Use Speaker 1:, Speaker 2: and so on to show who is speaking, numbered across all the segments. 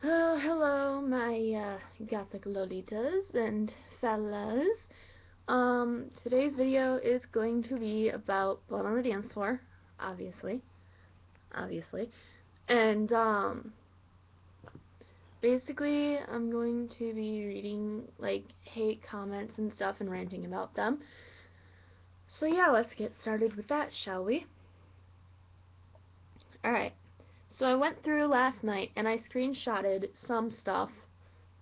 Speaker 1: Oh, hello, my gothic lolitas and fellas. Today's video is going to be about Blood on the Dance Floor, obviously, and basically I'm going to be reading like hate comments and stuff and ranting about them. So yeah, let's get started with that, shall we? Alright, so I went through last night and I screenshotted some stuff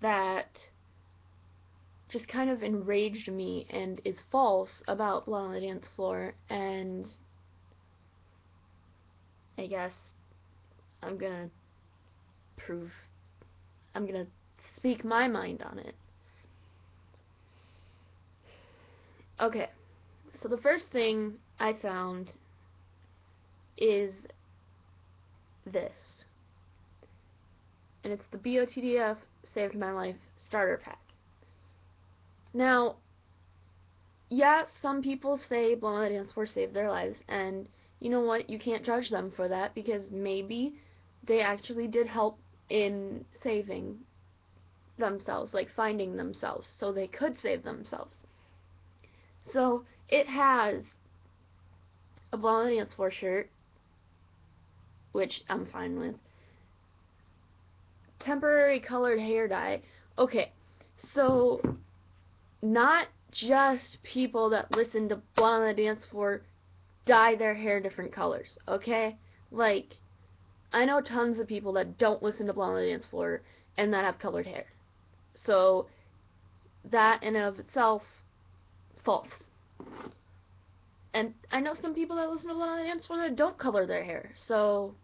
Speaker 1: that just kind of enraged me and is false about Blood on the Dance Floor, and I guess I'm gonna prove, I'm gonna speak my mind on it. Okay, so the first thing I found is this, and it's the Botdf Saved My Life starter pack. Now, yeah, some people say Blood on the Dance Floor saved their lives, and you know what, you can't judge them for that, because maybe they actually did help in saving themselves, like finding themselves, so they could save themselves. So it has a Blood on the Dance Floor shirt, which I'm fine with. Temporary colored hair dye. Okay, so not just people that listen to Blood on the Dance Floor dye their hair different colors, okay? Like, I know tons of people that don't listen to Blood on the Dance Floor and that have colored hair. So that in and of itself, false. And I know some people that listen to Blood on the Dance Floor that don't color their hair. So,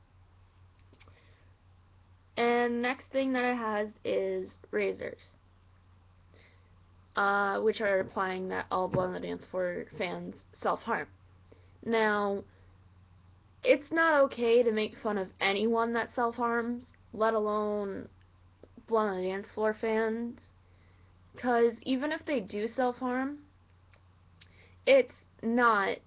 Speaker 1: and next thing that it has is razors, which are implying that all Blood on the Dance Floor fans self-harm. Now, it's not okay to make fun of anyone that self-harms, let alone Blood on the Dance Floor fans, because even if they do self-harm, it's not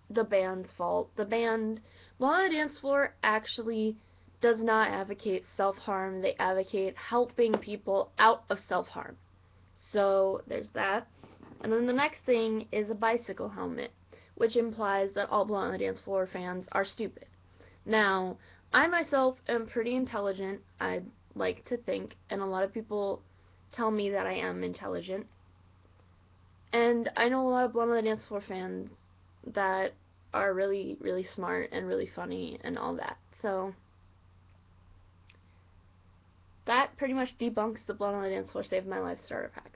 Speaker 1: the band's fault. The band, Blood on the Dance Floor, actually does not advocate self-harm. They advocate helping people out of self-harm. So there's that. And then the next thing is a bicycle helmet, which implies that all Blood on the Dance Floor fans are stupid. Now, I myself am pretty intelligent, I'd like to think, and a lot of people tell me that I am intelligent. And I know a lot of Blood on the Dance Floor fans that are really, really smart and really funny and all that. So that pretty much debunks the Blood on the Dance Floor Saved My Life starter pack.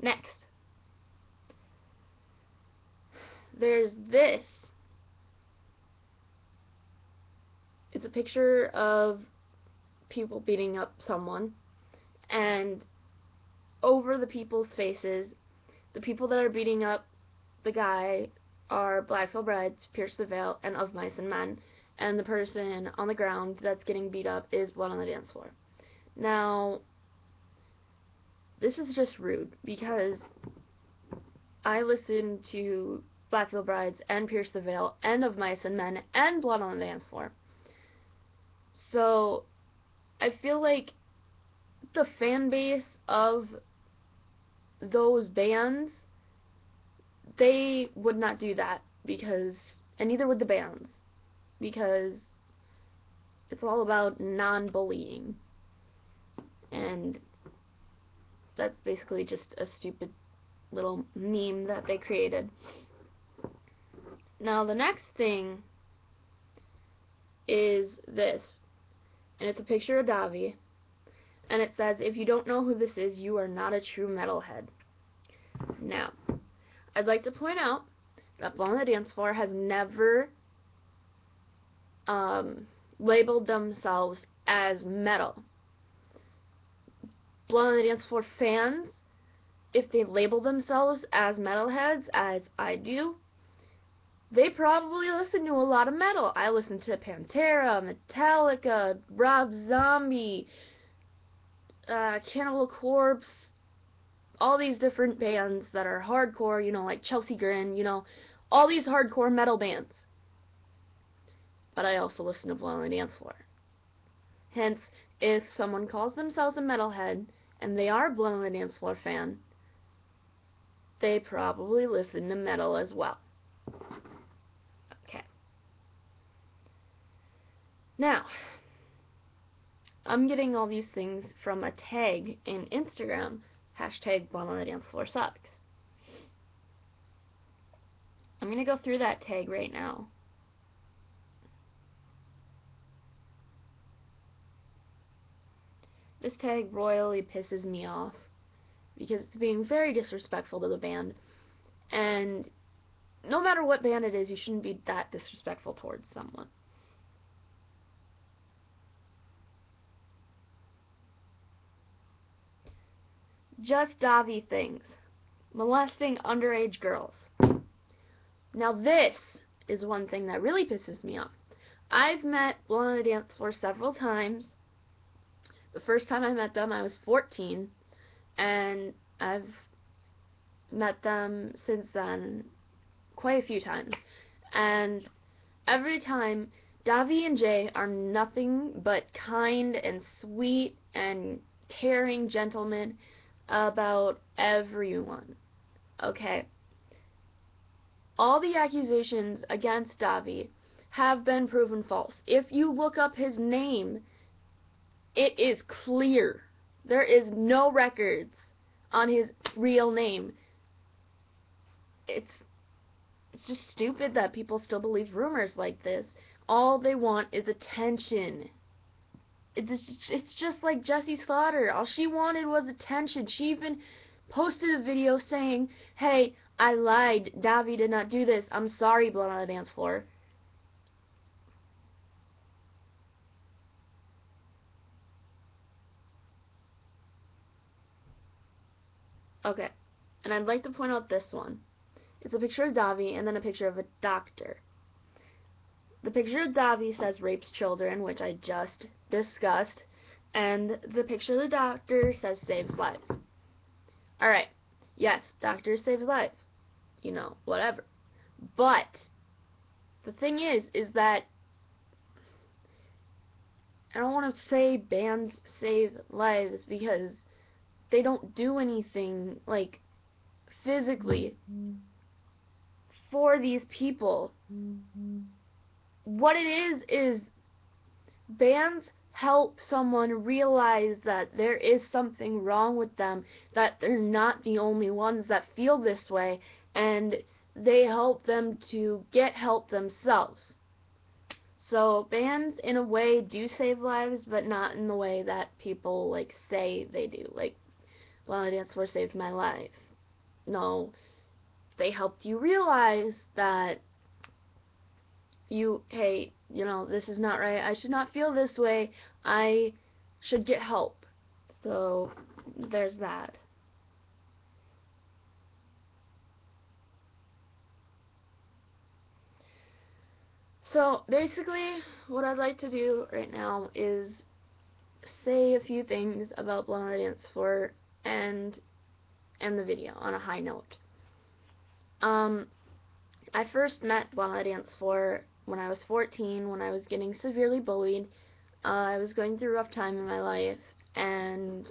Speaker 1: Next, there's this. It's a picture of people beating up someone, and over the people's faces, the people that are beating up the guy are Black Veil Brides, Pierce the Veil, and Of Mice and Men, and the person on the ground that's getting beat up is Blood on the Dance Floor. Now, this is just rude, because I listen to Black Veil Brides and Pierce the Veil and Of Mice and Men and Blood on the Dance Floor. So I feel like the fan base of those bands, they would not do that, because, and neither would the bands, because it's all about non-bullying, and that's basically just a stupid little meme that they created. Now the next thing is this, and it's a picture of Davi, and it says, if you don't know who this is, you are not a true metalhead. Now, I'd like to point out that Blood on the Dance Floor has never labeled themselves as metal. Blood on the Dance Floor fans, if they label themselves as metalheads, as I do, they probably listen to a lot of metal. I listen to Pantera, Metallica, Rob Zombie, Cannibal Corpse, all these different bands that are hardcore, you know, like Chelsea Grin, you know, all these hardcore metal bands. But I also listen to Blood on the Dance Floor. Hence, if someone calls themselves a metalhead and they are a Blood on the Dance Floor fan, they probably listen to metal as well. Okay. Now, I'm getting all these things from a tag in Instagram, hashtag Blood on the Dance Floor sucks. I'm going to go through that tag right now. This tag royally pisses me off because it's being very disrespectful to the band, and no matter what band it is, you shouldn't be that disrespectful towards someone. Just Davi things. Molesting underage girls. Now this is one thing that really pisses me off. I've met Blood on the Dance Floor several times. The first time I met them, I was 14, and I've met them since then quite a few times. And every time, Davi and Jay are nothing but kind and sweet and caring gentlemen about everyone. Okay? All the accusations against Davi have been proven false. If you look up his name, it is clear. There is no records on his real name. It's just stupid that people still believe rumors like this. All they want is attention. It's just like Jessie Slaughter. All she wanted was attention. She even posted a video saying, "Hey, I lied. Davi did not do this. I'm sorry, Blood on the Dance Floor." Okay, and I'd like to point out this one. It's a picture of Davi and then a picture of a doctor. The picture of Davi says rapes children, which I just discussed, and the picture of the doctor says saves lives. Alright, yes, doctors save lives. You know, whatever. But the thing is that I don't want to say bands save lives because they don't do anything, like, physically for these people. What it is bands help someone realize that there is something wrong with them, that they're not the only ones that feel this way, and they help them to get help themselves. So bands, in a way, do save lives, but not in the way that people, like, say they do. Like, Blood on the Dance Floor saved my life. No, they helped you realize that hey, you know, this is not right. I should not feel this way. I should get help. So, there's that. So, basically, what I'd like to do right now is say a few things about Blood on the Dance Floor and end the video on a high note. I first met Blood on the Dance Floor when I was 14, when I was getting severely bullied. I was going through a rough time in my life, and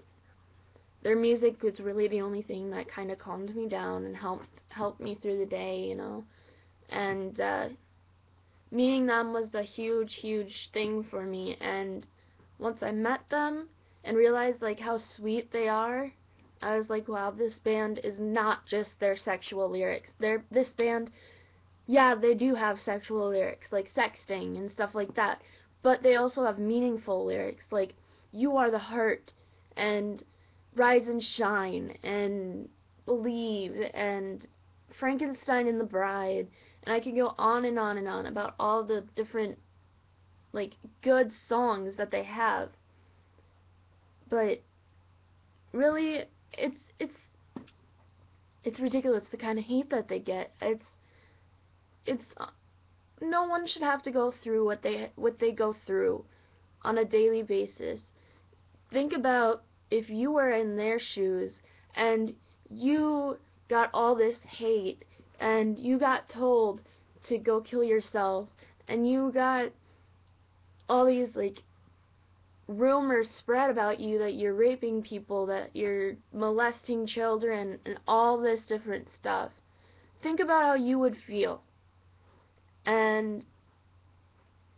Speaker 1: their music was really the only thing that kind of calmed me down and helped me through the day, you know. And meeting them was a huge thing for me. And once I met them and realized like how sweet they are, I was like, wow, this band is not just their sexual lyrics. This band, yeah, they do have sexual lyrics, like sexting and stuff like that, but they also have meaningful lyrics, like You Are the Heart, and Rise and Shine, and Believe, and Frankenstein and the Bride, and I can go on and on and on about all the different, like, good songs that they have. But really, it's ridiculous the kind of hate that they get. It's no one should have to go through what they go through on a daily basis. Think about if you were in their shoes and you got all this hate and you got told to go kill yourself and you got all these like rumors spread about you that you're raping people, that you're molesting children, and all this different stuff. Think about how you would feel. And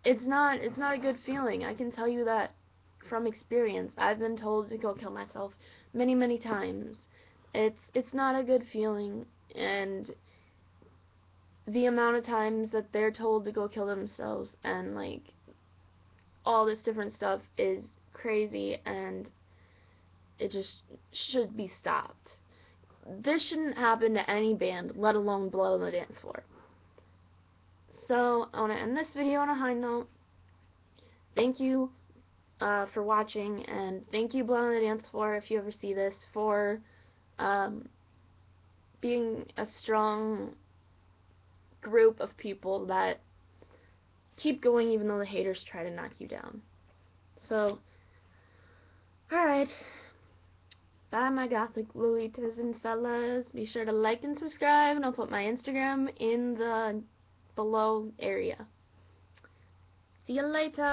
Speaker 1: it's not a good feeling. I can tell you that from experience. I've been told to go kill myself many times. It's not a good feeling, and the amount of times that they're told to go kill themselves and like all this different stuff is crazy, and it just should be stopped. This shouldn't happen to any band, let alone Blood on the Dance Floor. So I want to end this video on a high note. Thank you for watching, and thank you, Blood on the Dance Floor, if you ever see this, for being a strong group of people that keep going even though the haters try to knock you down. So, alright. Bye, my gothic Lolitas and fellas. Be sure to like and subscribe, and I'll put my Instagram in the below area. See you later.